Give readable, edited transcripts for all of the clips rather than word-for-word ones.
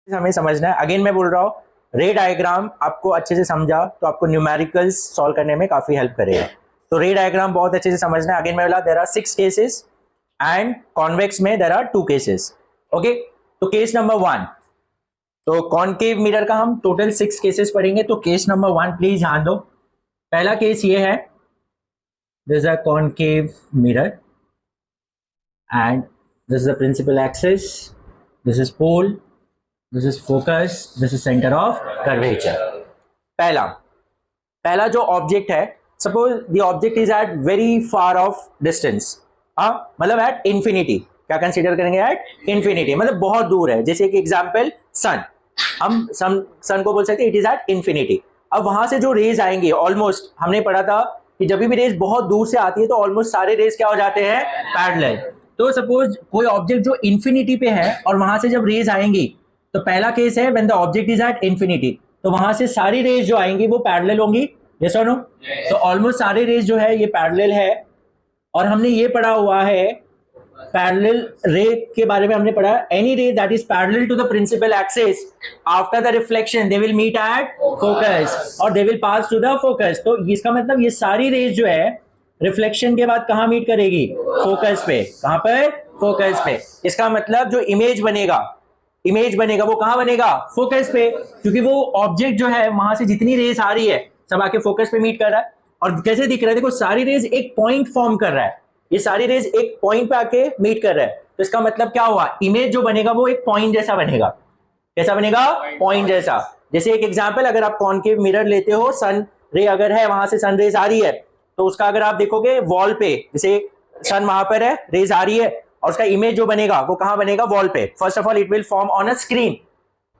हमें समझना है। अगेन मैं बोल रहा हूँ, रे डायग्राम आपको अच्छे से समझा तो आपको न्यूमेरिकल्स सॉल्व करने में काफी हेल्प करेगा। तो रे डायग्राम बहुत अच्छे से समझना है। अगेन मैं बोला there are 6 cases and convex में देयर आर 2 केसेस। ओके, तो केस नंबर 1, तो कॉनकेव मिरर का हम टोटल 6 केसेस पढ़ेंगे। तो केस नंबर 1 प्लीज ध्यान दो। पहला केस ये है, this is a concave mirror and this is the principal axis, this is pole, this is focus, this is centre of curvature. पहला जो ऑब्जेक्ट है, suppose the object is at very far of distance, हाँ मतलब at infinity. क्या consider करेंगे? At infinity, मतलब बहुत दूर है। जैसे कि एग्जांपल सन, हम सन को बोल सकते हैं इट इज एट इंफिनिटी। अब वहां से जो रेज आएंगे, ऑलमोस्ट हमने पढ़ा था कि जब भी रेज बहुत दूर से आती है तो ऑलमोस्ट सारे रेज क्या हो जाते हैं? पैरेलल। तो सपोज कोई ऑब्जेक्ट जो इंफिनिटी पे है और वहां से जब रेज आएंगी, तो पहला केस है when the object is at infinity, तो वहां से सारी रेज जो आएंगी वो पैरेलल होंगी। यस और नो? तो ऑलमोस्ट सारे रेज जो है ये पैरेलल है। और हमने ये पढ़ा हुआ है पैरेलल रे के बारे में, हमने पढ़ा any ray that is parallel to the principal axis after the reflection they will meet at focus और they will pass to the focus. तो इसका मतलब ये सारी रेज जो है रिफ्लेक्शन के बाद कहां मीट करेगी? फोकस पे। कहां पर? फोकस पे। इसका मतलब जो इमेज बनेगा वो कहां बनेगा? फोकस पे, क्योंकि वो ऑब्जेक्ट जो है वहां से जितनी रेज आ रही है सब आके फोकस पे मीट कर रहा है। और कैसे दिख रहा है? देखो सारी रेज एक पॉइंट फॉर्म कर रहा है, ये सारी रेज एक पॉइंट पे आके मीट कर रहा है। तो इसका मतलब क्या हुआ? इमेज जो बनेगा वो एक पॉइंट जैसा बनेगा। कैसा बनेगा? पॉइंट जैसा। जैसे एक एग्जांपल, अगर आप कॉनकेव मिरर लेते हो, सन रे अगर है, वहां से सन रेज आ रही है, तो उसका अगर आप देखोगे वॉल पे, जैसे सन वहां पर है, रेज आ रही है, और उसका इमेज जो बनेगा वो कहां बनेगा? वॉल पे। First of all it will form on a screen.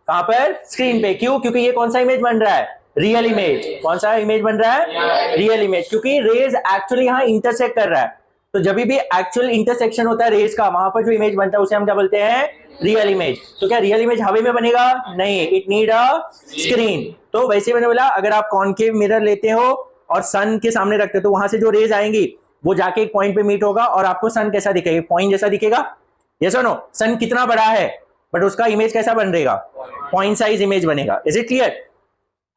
कहां पर? स्क्रीन पे। क्यों? क्योंकि ये कौन सा इमेज बन रहा है? Real image. कौन सा इमेज बन रहा है? रियल इमेज, क्योंकि रेज एक्चुअली यहां इंटरसेक्ट कर रहा है। तो जब भी एक्चुअल इंटरसेक्शन होता है रेज का, वहां पर जो इमेज बनता है उसे हम क्या बोलते हैं? Real image. तो क्या रियल इमेज हवा में बनेगा? नहीं, इट नीड अ स्क्रीन। तो वैसे मैंने बोला, अगर आप कॉनकेव मिरर लेते हो और सन के सामने रखते हो, तो वहां से जो रेज आएंगी वो जाके एक पॉइंट पे मीट होगा और आपको सन कैसा दिखेगा? पॉइंट जैसा दिखेगा। यस और नो? सन कितना बड़ा है बट उसका इमेज कैसा बन रहेगा? पॉइंट साइज इमेज बनेगा। Is it clear?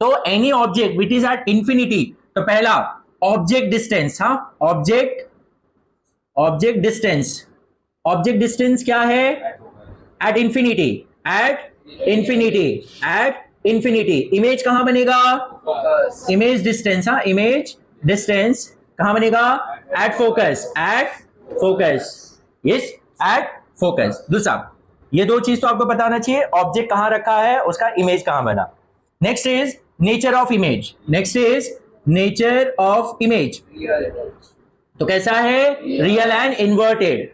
तो any object which is at infinity, तो पहला ऑब्जेक्ट डिस्टेंस, हाँ ऑब्जेक्ट डिस्टेंस क्या है? At infinity. इमेज कहां बनेगा? इमेज डिस्टेंस, हाँ इमेज डिस्टेंस कहां बनेगा? At focus. Yes, at focus. दूसरा, ये दो चीज तो आपको पता होना चाहिए, ऑब्जेक्ट कहां रखा है, उसका इमेज कहां बना। Next is nature of image. तो कैसा है? Real and inverted.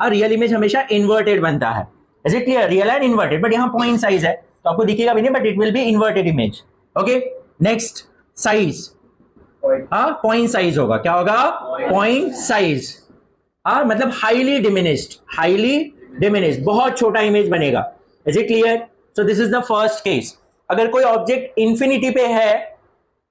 Real image हमेशा इन्वर्टेड बनता है। Is it clear? Real and inverted, but यहाँ पॉइंट साइज है तो आपको दिखेगा भी नहीं, but it will be inverted image. Okay, next size, हाँ पॉइंट साइज होगा। क्या होगा? Point size. हाँ मतलब हाईली डिमिनिश्ड, बहुत छोटा इमेज बनेगा। Is it clear? So this is the first case. अगर कोई ऑब्जेक्ट इंफिनिटी पे है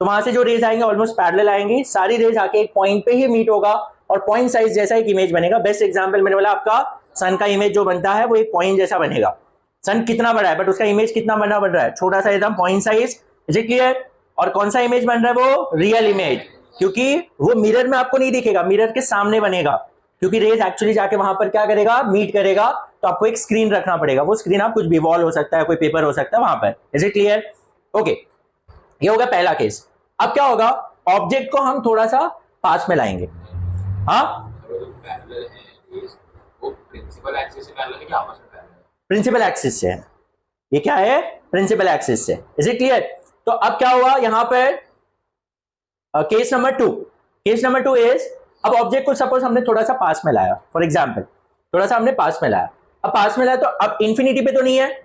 तो वहां से जो रेज आएंगे ऑलमोस्ट पैरेलल आएंगी, सारी रेज आके एक पॉइंट पे ही मीट होगा और पॉइंट साइज जैसा एक इमेज बनेगा। बेस्ट एग्जांपल मैंने बोला, आपका सन का इमेज जो बनता है वो एक पॉइंट जैसा बनेगा। सन कितना बड़ा है बट उसका इमेज कितना बना बन रहा है? छोटा सा एकदम, point size. Is it clear? और कौन सा इमेज बन रहा है? वो रियल इमेज, क्योंकि वो मिरर में आपको नहीं दिखेगा, मिरर के सामने बनेगा, क्योंकि रेज एक्चुअली जाके वहां पर क्या करेगा? मीट करेगा। तो आपको एक स्क्रीन रखना पड़ेगा। वो स्क्रीन आप कुछ भी, वॉल हो सकता है, कोई पेपर हो सकता है वहां पर। Is it clear? ओके, ये होगा पहला केस। अब क्या होगा? ऑब्जेक्ट को हम थोड़ा सा पास में लाएंगे। हाँ, प्रिंसिपल एक्सिस से है। ये क्या है? प्रिंसिपल एक्सिस से। Is it clear? तो अब क्या हुआ यहां पर? केस नंबर टू इज, अब ऑब्जेक्ट को सपोज हमने थोड़ा सा पास में लाया, फॉर एग्जाम्पल थोड़ा सा हमने पास में लाया। अब पास में लाया तो अब इंफिनिटी पे तो नहीं है।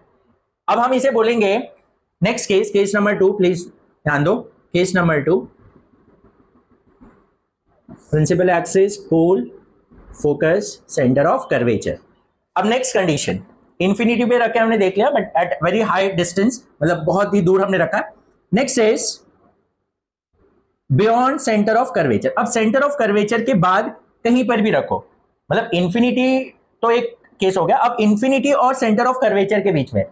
अब हम इसे बोलेंगे नेक्स्ट केस नंबर 2, प्लीज ध्यान दो। Case number 2, principal axis, pole, focus, centre of curvature. अब नेक्स्ट कंडीशन, इंफिनिटी पे रखे हमने देख लिया, but at very high distance, मतलब बहुत ही दूर हमने रखा। Next is beyond centre of curvature. अब सेंटर ऑफ कर्वेचर के बाद कहीं पर भी रखो, मतलब इंफिनिटी तो एक केस हो गया। अब इंफिनिटी और सेंटर ऑफ कर्वेचर के बीच में,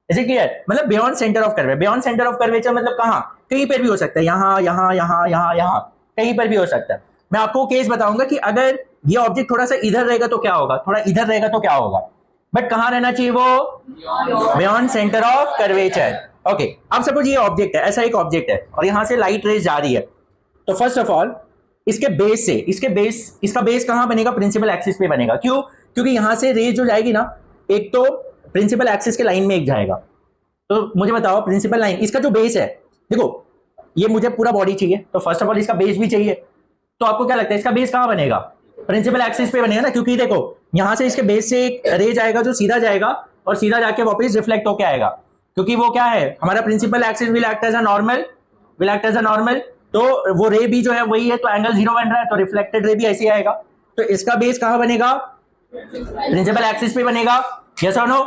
इज इट क्लियर? मतलब beyond centre of curvature, beyond centre of curvature मतलब कहां, कहीं पर भी हो सकता है, यहां यहां यहां यहां यहां, कहीं पर भी हो सकता है। मैं आपको केस बताऊंगा कि अगर ये ऑब्जेक्ट थोड़ा सा इधर रहेगा तो क्या होगा, थोड़ा इधर रहेगा तो क्या होगा, बट कहां रहना चाहिए वो, beyond centre of curvature. Okay, अब सपोज ये ऑब्जेक्ट है, ऐसा एक ऑब्जेक्ट है और यहां से लाइट रेज जा रही है, तो फर्स्ट ऑफ ऑल इसके बेस से, इसका बेस कहां बनेगा, प्रिंसिपल एक्सिस पे बनेगा। क्यों? क्योंकि यहां से रेज जो जाएगी ना, एक तो प्रिंसिपल एक्सिस के लाइन में एक जाएगा। तो मुझे बताओ प्रिंसिपल लाइन, इसका जो बेस है, देखो ये मुझे पूरा बॉडी चाहिए, तो फर्स्ट ऑफ ऑल इसका बेस भी चाहिए। तो आपको क्या लगता है इसका बेस कहां बनेगा, प्रिंसिपल एक्सिस पे बनेगा ना, क्योंकि देखो यहां से इसके बेस से एक रे जाएगा जो सीधा जाएगा और सीधा जाके वापस रिफ्लेक्ट होके आएगा, क्योंकि वो क्या है, हमारा principal axis will act as a normal, तो वो रे भी जो है वही है, तो एंगल 0 बन रहा है, तो रिफ्लेक्टेड रे भी ऐसे आएगा। तो इसका बेस कहां बनेगा, प्रिंसिपल एक्सिस पे बनेगा, यस और नो।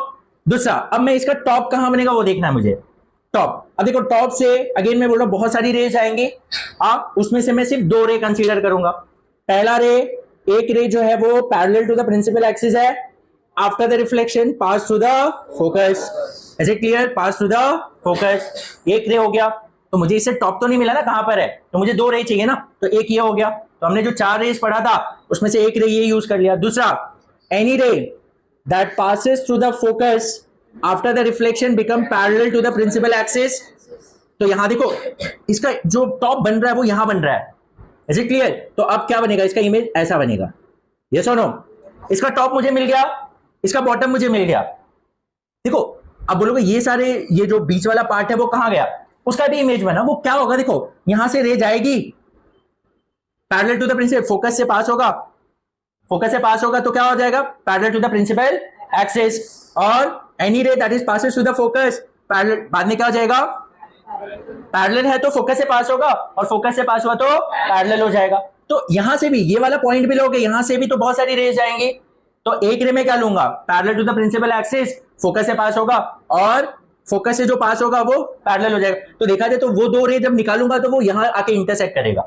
दूसरा, अब मैं इसका टॉप कहां बनेगा वो देखना है मुझे, टॉप। अब देखो टॉप से अगेन मैं बोल रहा हूं बहुत सारी रेज आएंगी, आप उसमें से मैं सिर्फ 2 रे कंसीडर करूंगा। पहला रे, एक रे जो है वो parallel to the principal axis है, after the reflection pass through the focus, is it clear, pass through the focus, एक रे हो गया। तो मुझे इससे टॉप तो नहीं मिला ना कहां पर है, तो मुझे 2 रे चाहिए ना, तो एक ये हो गया। तो हमने जो 4 रेज पढ़ा था उसमें से एक रे ये यूज कर लिया। दूसरा, any ray that passes through the focus after the reflection become parallel to the principal axis. तो यहां देखो इसका जो टॉप बन रहा है वो यहां बन रहा है, इज इट क्लियर? तो अब क्या बनेगा, इसका इमेज ऐसा बनेगा, यस और नो। इसका टॉप मुझे मिल गया, इसका बॉटम मुझे मिल गया। देखो अब बोलोगे ये सारे, ये जो बीच वाला पार्ट है वो कहां गया, उसका भी इमेज बना, वो क्या होगा, देखो यहां से रे जाएगी parallel to the principal, focus से पास होगा तो क्या हो जाएगा, parallel to the principal axis, और any ray that is passes to the focus parallel, बाद में क्या हो जाएगा, पैरेलल है तो फोकस से पास होगा, और फोकस से पास हुआ तो पैरेलल हो जाएगा। तो यहां से भी ये वाला पॉइंट भी लोगे, यहां से भी तो बहुत सारी रेज आएंगी, तो एक रे में क्या लूंगा, parallel to the principal axis, focus से पास होगा, और फोकस से जो पास होगा वो पैरेलल हो जाएगा। तो देखा जाए तो वो 2 रे जब निकालूंगा तो वो यहां आके इंटरसेक्ट करेगा।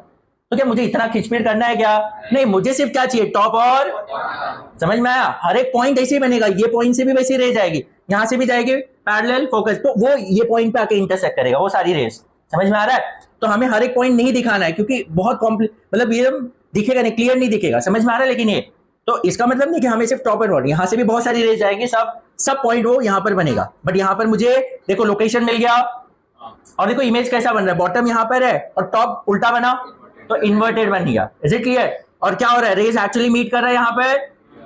तो क्या मुझे इतना खिंचपीट करना है क्या, नहीं, मुझे सिर्फ क्या चाहिए, टॉप और, समझ में आया? हर एक पॉइंट ऐसे ही बनेगा, ये पॉइंट से भी वैसे रे जाएगी, यहां से भी जाएगी पैरेलल फोकस, तो वो ये पॉइंट पे आके इंटरसेक्ट करेगा वो सारी रेस, समझ में आ रहा है? तो हमें हर एक पॉइंट नहीं दिखाना है क्योंकि बहुत मतलब ये दिखेगा नहीं, क्लियर नहीं दिखेगा, समझ में आ रहा है? लेकिन ये तो इसका मतलब नहीं कि हमें सिर्फ टॉप एंड बॉटम, यहां से भी बहुत सारी रेज जाएंगी, सब पॉइंट वो यहां पर बनेगा, बट यहां पर मुझे देखो लोकेशन मिल गया, और देखो इमेज कैसा बन रहा है, बॉटम यहां पर है और टॉप उल्टा बना, तो इन्वर्टेड बन गया, इज इट क्लियर? और क्या हो रहा है, रेज एक्चुअली मीट कर रहा है यहां पर,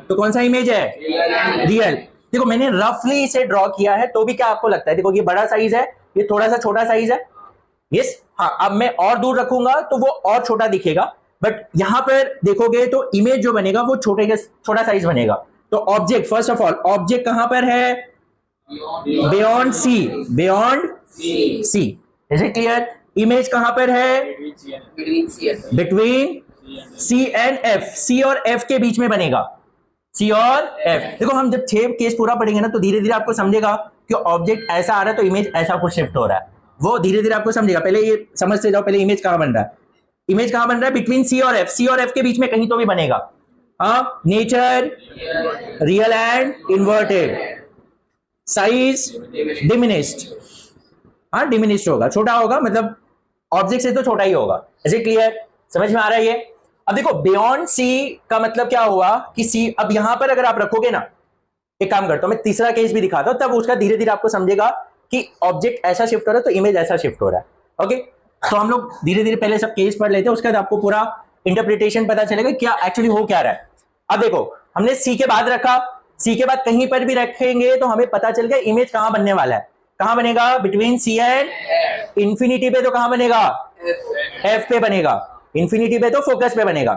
तो कौन सा इमेज है, रियल। देखो मैंने रफली इसे ड्रॉ किया है, तो भी क्या आपको लगता है, देखो ये बड़ा साइज है, ये थोड़ा सा छोटा साइज है, यस, हाँ, अब मैं और दूर रखूंगा तो वो और छोटा दिखेगा, बट यहां पर देखोगे तो इमेज जो बनेगा वो छोटा साइज बनेगा। तो object, first of all object कहां पर है, beyond C, is it clear? Image कहां पर है, between C and F, C और एफ के बीच में बनेगा, सी और एफ। देखो हम जब 6 केस पूरा पढ़ेंगे ना तो धीरे धीरे आपको समझेगा कि ऑब्जेक्ट ऐसा आ रहा है तो इमेज ऐसा कुछ शिफ्ट हो रहा है, वो धीरे धीरे आपको समझेगा। पहले ये समझते जाओ, पहले इमेज कहां बन रहा है, इमेज कहां बन रहा है, बिटवीन सी और एफ, सी और एफ के बीच में कहीं तो भी बनेगा। हाँ, nature real and inverted, size diminished, हाँ डिमिनिश्ड होगा, छोटा होगा, मतलब ऑब्जेक्ट से तो छोटा ही होगा, इज इट क्लियर? समझ में आ रहा है ये? अब देखो बियॉन्ड सी का मतलब क्या हुआ कि सी, अब यहां पर अगर आप रखोगे ना, एक काम करता हूं मैं तीसरा केस भी दिखाता हूं, तब उसका धीरे धीरे आपको समझेगा कि ऑब्जेक्ट ऐसा शिफ्ट हो रहा है तो इमेज ऐसा शिफ्ट हो रहा है। ओके, तो हम लोग धीरे धीरे पहले सब केस पढ़ लेते हैं, उसके बाद आपको पूरा इंटरप्रिटेशन पता चलेगा क्या एक्चुअली हो क्या रहा है। अब देखो हमने सी के बाद रखा, सी के बाद कहीं पर भी रखेंगे तो हमें पता चल गया इमेज कहां बनने वाला है, कहां बनेगा, बिटवीन सी एंड, इंफिनिटी पे तो कहां बनेगा, एफ पे बनेगा, इंफिनिटी पे तो फोकस पे बनेगा,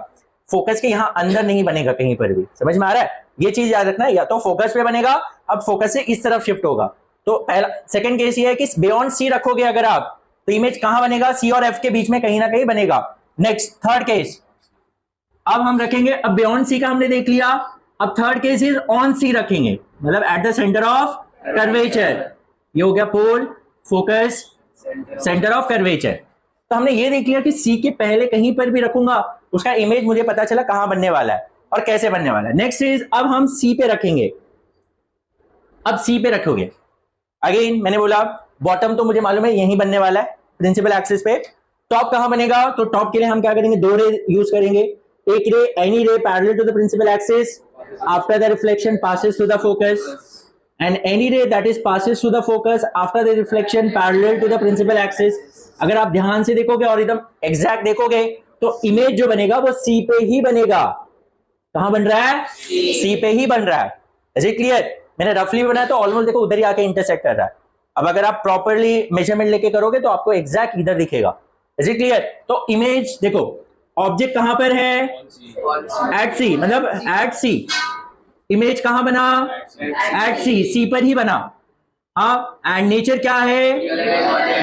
फोकस के यहां अंदर नहीं बनेगा कहीं पर भी, समझ में आ रहा है? ये चीज याद रखना है, या तो फोकस पे बनेगा, अब फोकस से इस तरफ शिफ्ट होगा। तो पहला, सेकंड केस ये है कि बियॉन्ड सी रखोगे अगर आप तो इमेज कहां बनेगा, सी और एफ के बीच में कहीं ना कहीं बनेगा। नेक्स्ट थर्ड केस, अब हम रखेंगे, अब बियॉन्ड सी का हमने देख लिया, अब थर्ड केस इज ऑन सी रखेंगे, मतलब at the centre of curvature, ये हो गया पोल, फोकस, सेंटर ऑफ कर्वेचर। तो हमने ये देख लिया कि सी के पहले कहीं पर भी रखूंगा उसका इमेज मुझे पता चला कहां बनने वाला है और कैसे बनने वाला है। नेक्स्ट इज, अब हम सी पे रखेंगे, अब सी पे रखोगे, अगेन मैंने बोला बॉटम तो मुझे मालूम है यही बनने वाला है प्रिंसिपल एक्सिस पे। टॉप कहां बनेगा, तो टॉप के लिए हम क्या करेंगे, दो रे यूज करेंगे। एक ray, any ray parallel to the principal axis after the reflection passes to the focus, and any ray that is passes to the focus after the reflection parallel to the principal axis. अगर आप ध्यान से देखोगे और एकदम exact देखोगे तो image जो बनेगा वो सी पे ही बनेगा। कहां बन रहा है, सी पे ही बन रहा है। Is it clear? मैंने रफली बनाया तो ऑलमोस्ट देखो उधर ही आके इंटरसेक्ट कर रहा है। अब अगर आप प्रॉपर्ली मेजरमेंट लेके करोगे तो आपको एग्जैक्ट इधर दिखेगा। Is it clear? तो इमेज देखो, ऑब्जेक्ट कहां पर है, एट सी, मतलब एट सी। इमेज कहां बना, एट सी, सी पर ही बना। हाँ, एंड नेचर क्या है,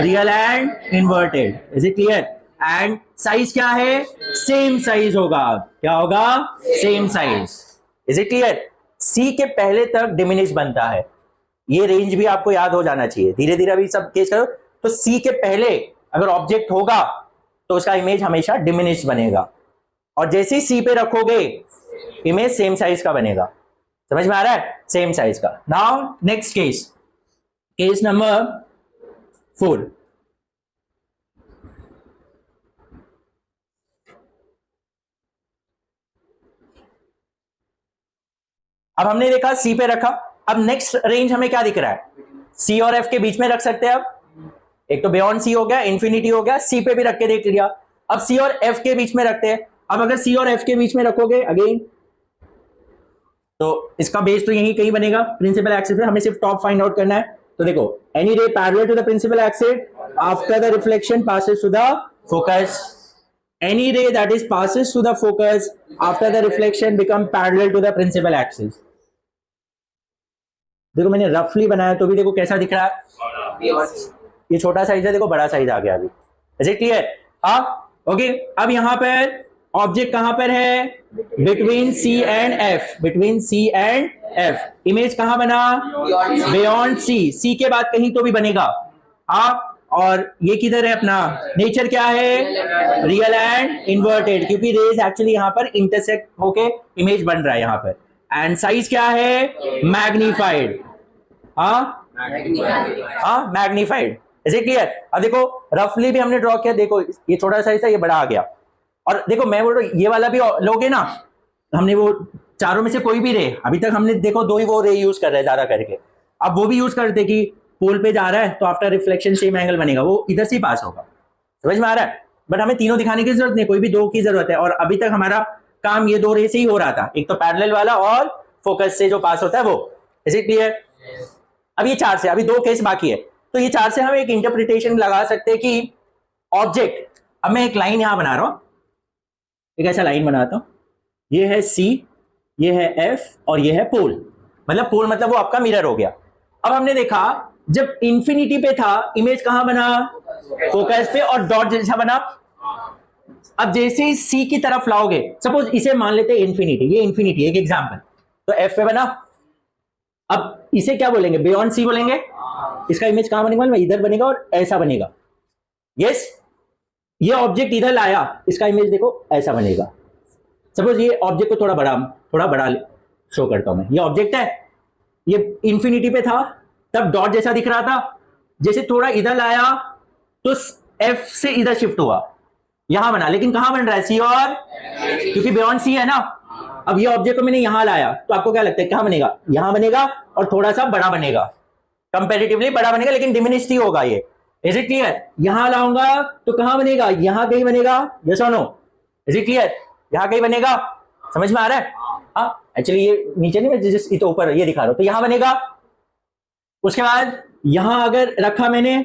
real and inverted. Is it clear? And size क्या है, सेम साइज होगा। क्या होगा, same size. Is it clear? C के पहले तक डिमिनिश बनता है, ये रेंज भी आपको याद हो जाना चाहिए। धीरे धीरे अभी सब केस करो तो सी के पहले अगर ऑब्जेक्ट होगा तो उसका इमेज हमेशा डिमिनिश बनेगा, और जैसे ही सी पे रखोगे इमेज सेम साइज का बनेगा। समझ में आ रहा है, सेम साइज का। Now next case, case number 4। अब हमने देखा सी पे रखा, अब नेक्स्ट रेंज हमें क्या दिख रहा है, सी और एफ के बीच में रख सकते हैं। अब एक तो बियॉन्ड सी हो गया, इंफिनिटी हो गया, सी पे भी रख के देख लिया। अब सी और एफ के बीच में रखते हैं। अब अगर सी और एफ के बीच में रखोगे अगेन तो इसका बेस तो यही कहीं बनेगा प्रिंसिपल एक्सिस पे। हमें सिर्फ टॉप फाइंड आउट करना है। तो देखो, any ray parallel to the principal axis after the reflection passes to the focus, any ray that is passes to the focus after the reflection become parallel to the principal axis। देखो मैंने रफली बनाया तो भी देखो कैसा दिख रहा है, ये छोटा साइज है, देखो बड़ा साइज आ गया अभी। Is it clear? हाँ, ओके। अब यहां पर ऑब्जेक्ट कहां पर है, between C and F, between C and F. Image कहां बना, बियॉन्ड सी, सी के बाद कहीं तो भी बनेगा। हाँ, और ये किधर है अपना, नेचर क्या है, रियल एंड इन्वर्टेड, क्योंकि रेज एक्चुअली यहां पर इंटरसेक्ट होके इमेज बन रहा है यहां पर। एंड साइज क्या है, मैग्नीफाइड। हाँ, मैग्नीफाइड। Is it clear? अब देखो रफली भी हमने ड्रॉ किया, देखो ये छोटा साइज था, ये बड़ा आ गया। और देखो मैं बोल रहा हूं ये वाला भी लोगे ना, हमने वो चारों में से कोई भी रे, अभी तक हमने देखो दो ही वो रे यूज कर रहे हैं ज्यादा करके। अब वो भी यूज करते कि पोल पे जा रहा है तो आफ्टर रिफ्लेक्शन सेम एंगल बनेगा, वो इधर से पास होगा। समझ में आ रहा है? बट हमें तीनों दिखाने की जरूरत नहीं, कोई भी दो की जरूरत है। और अभी तक हमारा काम ये दो रे से ही हो रहा था, एक तो पैरेलल वाला और फोकस से जो पास होता है वो। Is it clear? अब ये चार से, अभी दो केस बाकी है, तो ये चार से हम एक इंटरप्रिटेशन लगा सकते हैं कि ऑब्जेक्ट, अब मैं एक लाइन यहां बना रहा हूं, एक ऐसा लाइन बनाता हूं, ये है सी, ये है एफ और ये है पोल। मतलब पोल मतलब वो आपका मिरर हो गया। अब हमने देखा जब इंफिनिटी पे था इमेज कहां बना, फोकस पे, और डॉट जैसा बना। अब जैसे ही सी की तरफ लाओगे, सपोज इसे मान लेते हैं इंफिनिटी, ये इंफिनिटी एक एग्जांपल, तो एफ पे बना। अब इसे क्या बोलेंगे, बियॉन्ड सी बोलेंगे। इसका इमेज कहां बनेगा, इधर बनेगा और ऐसा बनेगा। यस, ये ऑब्जेक्ट इधर लाया, इसका इमेज देखो ऐसा बनेगा। सपोज ये ऑब्जेक्ट को थोड़ा बड़ा शो करता हूं मैं, ये ऑब्जेक्ट है, ये इंफिनिटी पे था तब डॉट जैसा दिख रहा था, जैसे थोड़ा इधर लाया तो एफ से इधर शिफ्ट हुआ, यहां बना। लेकिन कहां बन रहा है, सी और, क्योंकि बियॉन्ड सी है ना। अब ये ऑब्जेक्ट को मैंने यहां लाया तो आपको क्या लगता है कहां बनेगा, यहां बनेगा और थोड़ा सा बड़ा बनेगा, कंपैरेटिवली बड़ा बनेगा, लेकिन डिमिनिश्ड ही होगा ये। Is it clear? यहां लाऊंगा तो कहां बनेगा, यहां कहीं बनेगा। यस और नो? Is it clear? यहां कहीं बनेगा। समझ में आ रहा है? हाँ, एक्चुअली ये नीचे नहीं, मैं जिस तो ऊपर ये दिखा रहा हूं, तो यहां बनेगा। उसके बाद यहां अगर रखा मैंने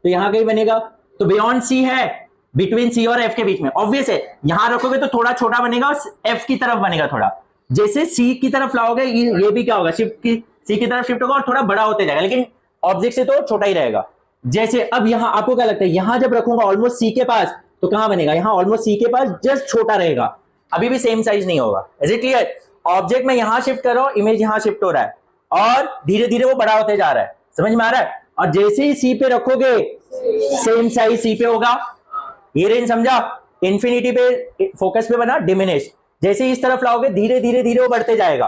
तो यहां कहीं बनेगा। तो बियॉन्ड सी है, बिटवीन सी और एफ के बीच में, ऑब्वियस है यहां रखोगे तो थोड़ा छोटा बनेगा और एफ की तरफ बनेगा थोड़ा। जैसे सी की तरफ लाओगे ये भी क्या होगा, शिफ्ट की सी की तरफ शिफ्ट होगा और थोड़ा बड़ा होते जाएगा, लेकिन ऑब्जेक्ट से तो छोटा ही रहेगा। जैसे अब यहां आपको क्या लगता है, यहां जब रखूंगा ऑलमोस्ट सी के पास तो कहां बनेगा, यहां ऑलमोस्ट सी के पास, जस्ट छोटा रहेगा, अभी भी सेम साइज नहीं होगा। Is it clear? ऑब्जेक्ट में यहां शिफ्ट कर रहा हूं, इमेज यहां शिफ्ट हो रहा है और धीरे धीरे वो बड़ा होते जा रहा है। समझ में आ रहा है? और जैसे ही सी पे रखोगे सेम साइज सी पे होगा। ये रेंज समझा? इंफिनिटी पे फोकस पे बना डिमिनिश, जैसे ही इस तरफ लाओगे धीरे धीरे धीरे वो बढ़ते जाएगा।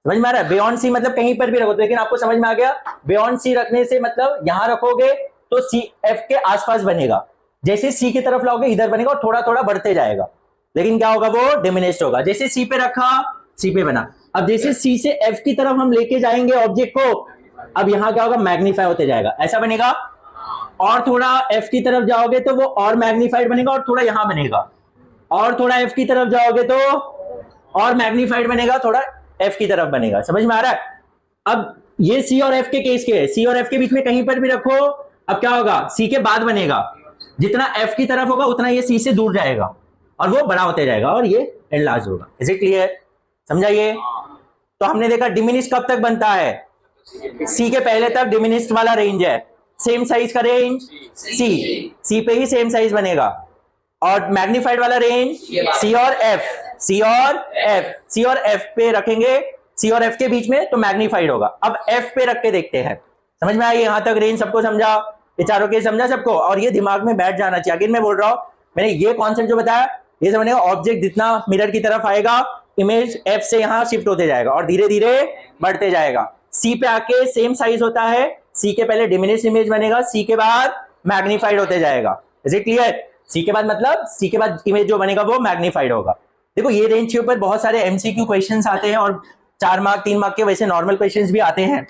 समझ में आ रहा है? बियॉन्ड सी मतलब कहीं पर भी रखो, लेकिन आपको समझ में आ गया बियॉन्ड सी रखने से मतलब यहां रखोगे तो सी एफ के आसपास बनेगा, जैसे सी की तरफ लाओगे इधर बनेगा और थोड़ा थोड़ा बढ़ते जाएगा, लेकिन क्या होगा वो डिमिनिश्ड होगा। जैसे सी पे रखा सी पे बना, अब जैसे सी से एफ की तरफ हम लेके जाएंगे ऑब्जेक्ट को, अब यहां क्या होगा मैग्नीफाई होते जाएगा, ऐसा बनेगा। और थोड़ा एफ की तरफ जाओगे तो वो और मैग्नीफाइड बनेगा और थोड़ा यहां बनेगा, और थोड़ा एफ की तरफ जाओगे तो और मैग्नीफाइड बनेगा, थोड़ा एफ की तरफ बनेगा। समझ में आ रहा है? अब ये सी और एफ के केस के है, सी और एफ के बीच में कहीं पर भी रखो, अब क्या होगा सी के बाद बनेगा, जितना एफ की तरफ होगा उतना ये सी से दूर जाएगा और वो बड़ा होते जाएगा और ये एनलार्ज होगा। Is it clear? समझाइए। तो हमने देखा डिमिनिश कब तक बनता है, सी के पहले तक डिमिनिश्ड वाला रेंज है, सेम साइज का रेंज सी पे ही सेम साइज बनेगा, और मैग्नीफाइड वाला रेंज सी और एफ, सी और एफ पे रखेंगे, सी और एफ के बीच में तो मैग्नीफाइड होगा। अब एफ पे रख के देखते हैं, समझ में आई? यहां तक रेंज सबको समझा, ये चारों के समझा सबको, और ये दिमाग में बैठ जाना चाहिए। अगेन मैं बोल रहा हूं, मैंने ये कॉन्सेप्ट जो बताया ये समझने, ऑब्जेक्ट जितना मिरर की तरफ आएगा इमेज एफ से यहां शिफ्ट होते जाएगा और धीरे धीरे बढ़ते जाएगा। सी पे आके सेम साइज होता है, सी के पहले डिमिनिश इमेज बनेगा, सी के बाद मैग्नीफाइड होते जाएगा। Is it clear? सी के बाद मतलब सी के बाद इमेज जो बनेगा वो मैग्नीफाइड होगा। देखो ये रेंज के ऊपर बहुत सारे एमसीक्यू क्वेश्चंस आते हैं और 4 मार्क 3 मार्क के वैसे नॉर्मल क्वेश्चंस भी आते हैं।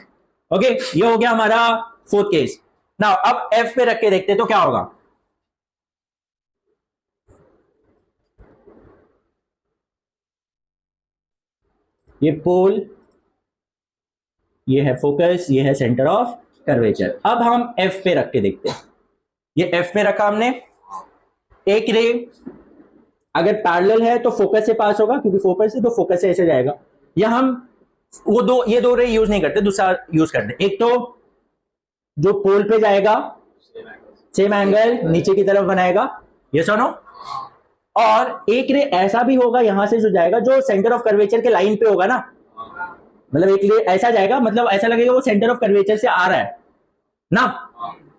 ओके, ये हो गया हमारा फोर्थ केस। नाउ अब एफ पे रख के देखते तो क्या होगा। ये पोल, ये है फोकस, ये है सेंटर ऑफ कर्वेचर। अब हम एफ पे रख के देखते हैं। ये एफ पे रखा हमने, एक रे अगर पैरेलल है तो फोकस से पास होगा, क्योंकि फोकस है तो फोकस से ऐसे जाएगा। या हम वो ये दो रे यूज नहीं करते, दूसरा यूज करते। एक तो जो पोल पे जाएगा सेम एंगल नीचे की तरफ बनाएगा, ये सुनो, और एक रे ऐसा भी होगा यहां से जो जाएगा जो सेंटर ऑफ कर्वेचर के लाइन पे होगा ना, मतलब एक रे ऐसा जाएगा, मतलब ऐसा लगेगा वो सेंटर ऑफ कर्वेचर से आ रहा है ना।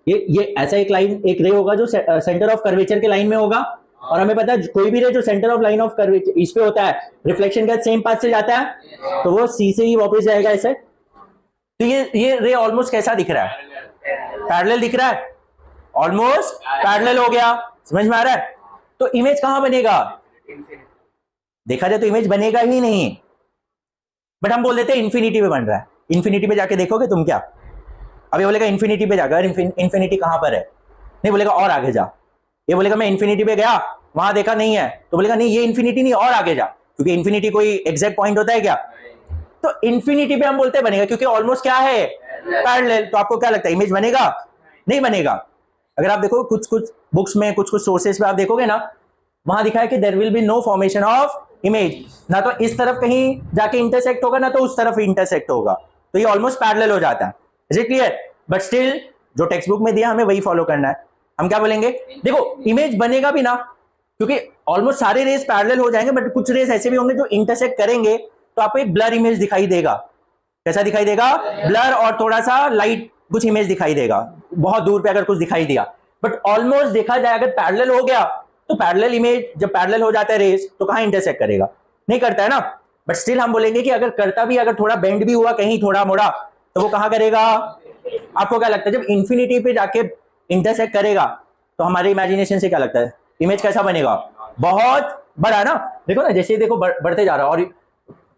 ये ऐसा एक लाइन, एक रे होगा जो सेंटर ऑफ कर्वेचर के लाइन में होगा, और हमें पता है कोई भी रे जो centre of line of curvature इस पे होता है, रिफ्लेक्शन का सेम पाथ से जाता है तो वो सी से ही वापस जाएगा ऐसे। तो ये रे ऑलमोस्ट कैसा दिख रहा है, पैरेलल दिख रहा है, ऑलमोस्ट पैरेलल हो गया। समझ में आ रहा है? तो इमेज कहां बनेगा, देखा जाए तो इमेज बनेगा ही नहीं, बट हम बोल देते हैं इन्फिनिटी पे बन रहा है। इन्फिनिटी पे जाके देखोगे तुम क्या, अभी बोलेगा इन्फिनिटी पे जाकर, इन्फिनिटी कहां पर है, नहीं बोलेगा और आगे जा। ये बोलेगा मैं इन्फिनिटी पे गया वहां देखा नहीं है, तो बोलेगा नहीं ये इन्फिनिटी नहीं और आगे जा, क्योंकि इन्फिनिटी कोई एग्जैक्ट पॉइंट होता है क्या। तो इन्फिनिटी पे हम बोलते हैं बनेगा, क्योंकि ऑलमोस्ट क्या है पैरेलल। तो आपको क्या लगता है इमेज बनेगा, नहीं बनेगा। अगर आप देखो कुछ कुछ बुक्स में, कुछ कुछ सोर्सेस पे आप देखोगे ना, वहां दिखा है कि there will be no formation of image, ना तो इस तरफ कहीं जाके इंटरसेक्ट होगा ना तो उस तरफ इंटरसेक्ट होगा, तो ये ऑलमोस्ट पैरेलल हो जाता है। Is it clear? But still जो टेक्स्ट बुक में दिया हमें वही फॉलो करना है। हम क्या बोलेंगे, देखो इमेज बनेगा भी ना, क्योंकि ऑलमोस्ट सारे रेस पैरेलल हो जाएंगे, बट कुछ रेस ऐसे भी होंगे जो इंटरसेक्ट करेंगे, तो आपको एक ब्लर इमेज दिखाई देगा। कैसा दिखाई देगा, ब्लर, और थोड़ा सा लाइट कुछ इमेज दिखाई देगा, बहुत दूर पे अगर कुछ दिखाई दिया। बट ऑलमोस्ट देखा जाए अगर पैरेलल हो गया तो पैरेलल इमेज, जब पैरेलल हो जाता है रेस तो कहां इंटरसेक्ट करेगा, नहीं करता है ना। बट स्टिल हम बोलेंगे कि अगर करता भी, अगर थोड़ा बेंड भी हुआ कहीं थोड़ा मोड़ा, तो वो कहां करेगा। आपको क्या लगता है जब इंफिनिटी पे जाके इंटरसेक्ट करेगा तो हमारे इमेजिनेशन से क्या लगता है इमेज कैसा बनेगा, बहुत बड़ा ना। देखो ना, जैसे देखो बढ़ते जा रहा है, और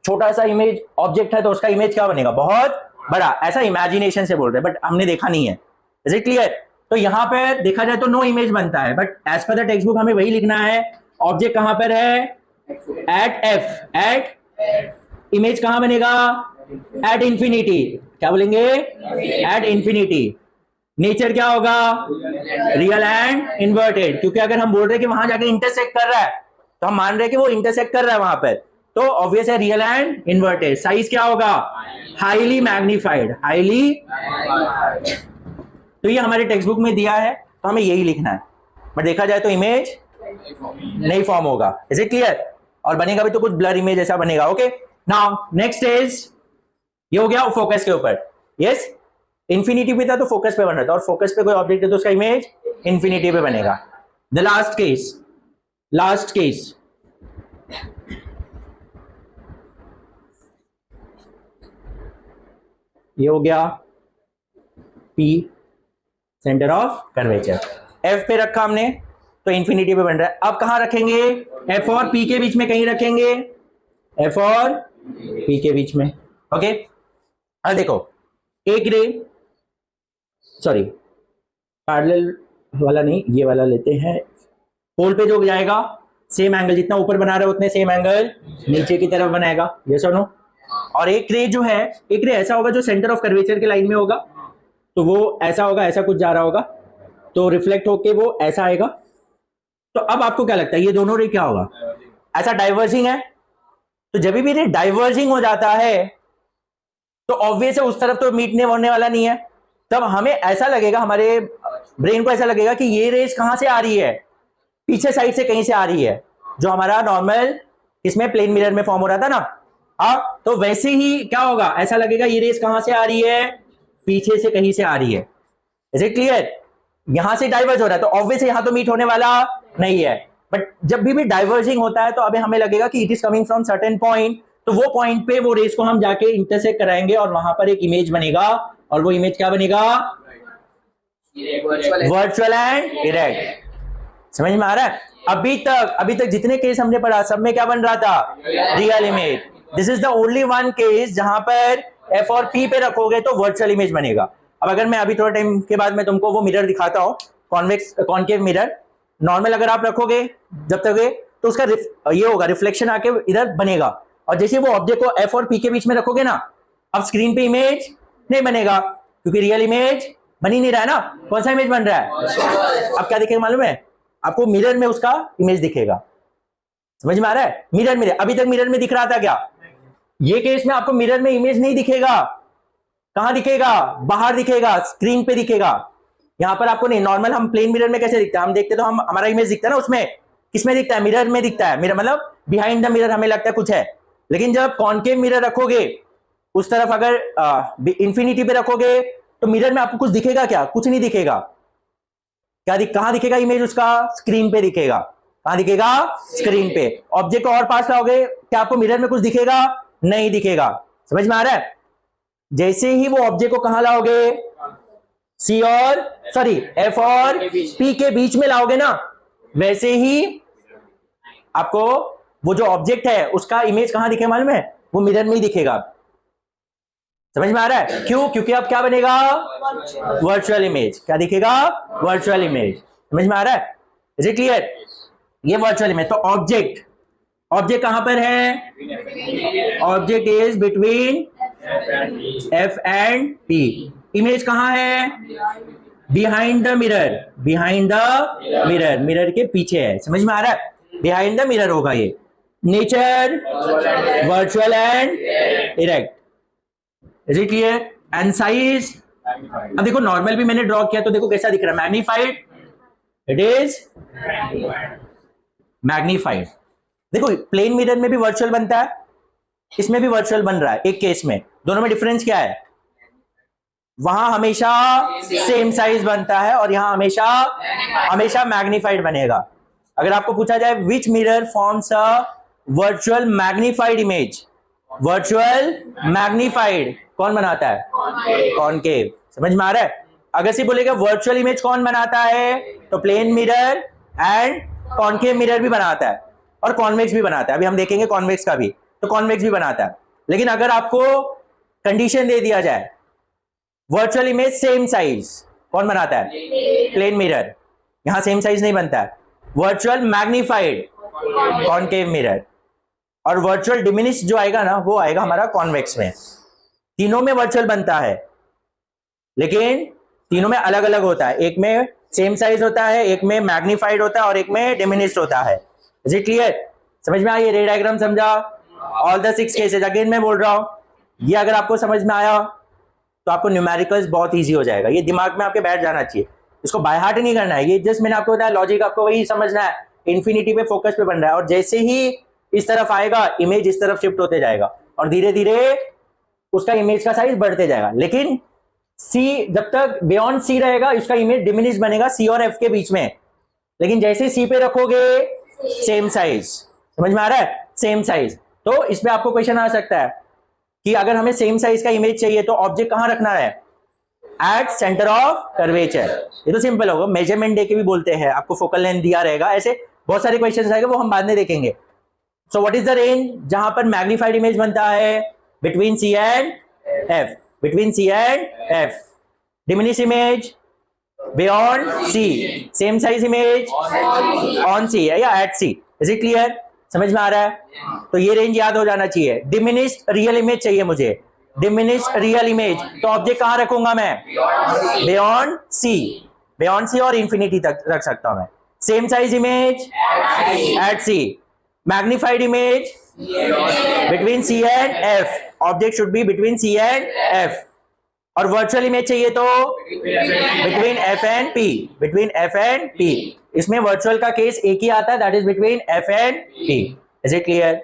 छोटा सा इमेज ऑब्जेक्ट है तो उसका इमेज क्या बनेगा, बहुत बड़ा। ऐसा इमेजिनेशन से बोल रहे हैं, बट हमने देखा नहीं है। Is it clear? तो यहां पे देखा जाए तो नो इमेज बनता है, but as per the textbook हमें वही लिखना है। ऑब्जेक्ट कहां पर है, एट एफ, एट इमेज कहां बनेगा, एट इंफिनिटी। क्या बोलेंगे, एट इंफिनिटी। नेचर क्या होगा, रियल एंड इन्वर्टेड, क्योंकि अगर हम बोल रहे हैं कि वहां जाके इंटरसेक्ट कर रहा है तो हम मान रहे हैं कि वो इंटरसेक्ट कर रहा है वहां पर, तो ऑब्वियस है रियल एंड इन्वर्टेड। साइज क्या होगा, हाईली मैग्नीफाइड, हाईली। तो ये हमारे टेक्स्ट बुक में दिया है तो हमें यही लिखना है, बट देखा जाए तो इमेज नहीं फॉर्म होगा। Is it clear? और बनेगा भी तो कुछ ब्लर इमेज ऐसा बनेगा। ओके, नाउ नेक्स्ट इज, ये हो गया फोकस के ऊपर। यस, इंफिनिटी पे था तो फोकस पे बन रहा था, और फोकस पे कोई ऑब्जेक्ट है तो उसका इमेज इंफिनिटी पे बनेगा। The last case, last case, ये हो गया P centre of curvature, F पे रखा हमने तो इंफिनिटी पे बन रहा है। अब कहां रखेंगे? F और P के बीच में कहीं रखेंगे, F और P के बीच में। ओके, अब देखो एक रे, सॉरी पैरेलल वाला नहीं, ये वाला लेते हैं। पोल पे जो जाएगा सेम एंगल, जितना ऊपर बना रहे हो उतने सेम एंगल नीचे की तरफ बनाएगा, ये सुनो। और एक रे जो है, एक रे ऐसा होगा जो सेंटर ऑफ कर्वेचर के लाइन में होगा, तो वो ऐसा होगा, ऐसा कुछ जा रहा होगा, तो रिफ्लेक्ट होके वो ऐसा आएगा। तो अब आपको क्या लगता है ये दोनों रे क्या होगा? ऐसा डाइवर्जिंग है, तो जब भी रे डाइवर्जिंग हो जाता है तो ऑब्वियस है उस तरफ तो मीटने होने वाला नहीं है। तब हमें ऐसा लगेगा, हमारे ब्रेन को ऐसा लगेगा कि ये रेस कहां से आ रही है, पीछे साइड से कहीं से आ रही है, जो हमारा नॉर्मल इसमें प्लेन मिरर में फॉर्म हो रहा था ना। हाँ, तो वैसे ही क्या होगा, ऐसा लगेगा ये रेस कहां से आ रही है, पीछे से कहीं से आ रही है। Is it clear? यहां से डाइवर्ज हो रहा है तो ऑब्वियस यहां तो मीट होने वाला नहीं है, बट जब भी डाइवर्जिंग होता है तो अभी हमें लगेगा कि it is coming from certain point, तो वो पॉइंट पे वो रेस को हम जाके इंटरसेक्ट कराएंगे और वहां पर एक इमेज बनेगा, और वो इमेज क्या बनेगा? Virtual and erect. समझ में आ रहा है? अभी तक जितने केस हमने पढ़ा सब में क्या बन रहा था? Real image. This is the only one case जहां पर F और P पे रखोगे तो वर्चुअल इमेज बनेगा। अब अगर मैं अभी थोड़ा टाइम के बाद मैं तुमको वो मिरर दिखाता हूं, कॉन्वेक्स कॉन्केव मिरर, नॉर्मल अगर आप रखोगे जब तक तो उसका ये होगा, रिफ्लेक्शन आके इधर बनेगा, और जैसे वो ऑब्जेक्ट को F और P के बीच में रखोगे ना, अब स्क्रीन पे इमेज नहीं बनेगा, क्योंकि रियल इमेज बन ही नहीं रहा है ना। कौन सा इमेज बन रहा है? अब क्या दिखेगा मालूम है आपको? मिरर में उसका इमेज दिखेगा। समझ में आ रहा है? मिरर अभी तक मिरर में दिख रहा था क्या? ये केस में आपको मिरर में इमेज नहीं दिखेगा। कहां दिखेगा? बाहर दिखेगा, स्क्रीन पे दिखेगा। यहां पर आपको नहीं। नॉर्मल हम प्लेन मिरर में कैसे दिखता है, हम देखते तो हम हमारा इमेज दिखता है ना, उसमें किसमें दिखता है? मिरर में दिखता है। मिरर मतलब बिहाइंड द मिरर हमें लगता है कुछ है, लेकिन जब कॉन्केव मिरर रखोगे उस तरफ, अगर इंफिनिटी पे रखोगे तो मिरर में आपको कुछ दिखेगा क्या? कुछ नहीं दिखेगा। कहां दिखेगा इमेज उसका? स्क्रीन पे दिखेगा। कहां दिखेगा? स्क्रीन पे। ऑब्जेक्ट को और पास लाओगे, क्या आपको मिरर में कुछ दिखेगा? नहीं दिखेगा। समझ में आ रहा है? जैसे ही वो ऑब्जेक्ट को कहां लाओगे, F और P के बीच में लाओगे ना, वैसे ही आपको वो जो ऑब्जेक्ट है उसका इमेज कहां दिखे मालूम है? वो मिरर में ही दिखेगा। समझ में आ रहा है? क्यों? क्योंकि अब क्या बनेगा? Virtual image. क्या दिखेगा? Virtual image. समझ में आ रहा है? Is it clear? ये वर्चुअल इमेज। तो ऑब्जेक्ट कहां पर है? Object is between F and P। Image कहां है? Behind the mirror. मिरर के पीछे है। समझ में आ रहा है? बिहाइंड द मिरर होगा ये। Nature virtual and erect. Is it clear? And size, अब देखो नॉर्मल भी मैंने ड्रॉ किया तो देखो कैसा दिख रहा है, मैग्नीफाइड। It is magnified. देखो प्लेन मिरर में भी वर्चुअल बनता है, इसमें भी वर्चुअल बन रहा है एक केस में। दोनों में डिफरेंस क्या है? वहां हमेशा सेम साइज बनता है और यहां हमेशा मैग्नीफाइड बनेगा। अगर आपको पूछा जाए विच mirror forms a virtual magnified image, virtual magnified कौन बनाता है? कॉनकेव। समझ में आ रहा है? अगर सिर्फ बोलेगा वर्चुअल इमेज कौन बनाता है, तो plane mirror and concave mirror भी बनाता है, और कॉन्वेक्स भी बनाता है। अभी हम देखेंगे कॉन्वेक्स का भी, तो कॉन्वेक्स भी बनाता है। लेकिन अगर आपको कंडीशन दे दिया जाए वर्चुअल इमेज सेम साइज, कौन बनाता है? Plane mirror. यहां सेम साइज नहीं बनता है। वर्चुअल मैग्नीफाइड कॉनकेव मिरर, और वर्चुअल डिमिनिश जो आएगा ना, वो आएगा हमारा कॉन्वेक्स में। तीनों में वर्चुअल बनता है, लेकिन तीनों में अलग अलग होता है। एक में सेम साइज होता है, एक में मैग्नीफाइड होता है, और एक में डिमिनिश्ड होता है। Is it clear? समझ में आया? ये रे डायग्राम समझा? ऑल द 6 केसेस अगेन मैं बोल रहा हूं, ये अगर आपको समझ में आया तो आपको न्यूमेरिकल्स बहुत इजी हो जाएगा। ये दिमाग में आपके बैठ जाना चाहिए, इसको बाय हार्ट नहीं करना है। ये जस्ट मैंने आपको बताया, लॉजिक आपको वही समझना है। इंफिनिटी पे फोकस पे बन रहा है, और जैसे ही इस तरफ आएगा इमेज इस तरफ शिफ्ट होते जाएगा, और धीरे धीरे उसका इमेज का साइज बढ़ते जाएगा। लेकिन सी, जब तक बियॉन्ड सी रहेगा इसका इमेज डिमिनिश बनेगा सी और एफ के बीच में। लेकिन जैसे सी पे रखोगे सेम साइज। समझ में आ रहा है? Same size. तो इसमें आपको क्वेश्चन आ सकता है कि अगर हमें सेम साइज का इमेज चाहिए तो ऑब्जेक्ट कहां रखना है, एट सेंटर ऑफ कर्वेचर। ये तो सिंपल होगा, मेजरमेंट दे के भी बोलते हैं, आपको फोकल लेंथ दिया रहेगा, ऐसे बहुत सारे क्वेश्चंस आएंगे, वो हम बाद में देखेंगे। So what is the range जहां पर मैग्नीफाइड इमेज बनता है, between C and F, between C and F. Diminish image beyond C, same size image on C या at C. Is it clear, समझ में आ रहा है? तो ये रेंज याद हो जाना चाहिए। डिमिनिश्ड रियल इमेज चाहिए मुझे, डिमिनिश्ड रियल इमेज, तो ऑब्जेक्ट कहां रखूंगा मैं, बियॉन्ड सी, बियॉन्ड सी और इंफिनिटी तक रख सकता हूं मैं। Same size image at C, magnified image between C and F, object should be between C and F. और वर्चुअल इमेज चाहिए तो between F and P, between F and P. इसमें वर्चुअल का केस एक ही आता है, that is between F and P. Is it clear,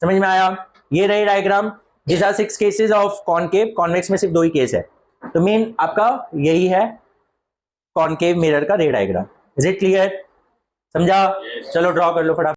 समझ में आया? ये रही diagram. This are 6 cases of concave, convex में सिर्फ 2 ही केस है, तो मेन आपका यही है कॉनकेव मिरर का रे डायग्राम। इज इट क्लियर, समझा? चलो ड्रॉ कर लो फटाफट।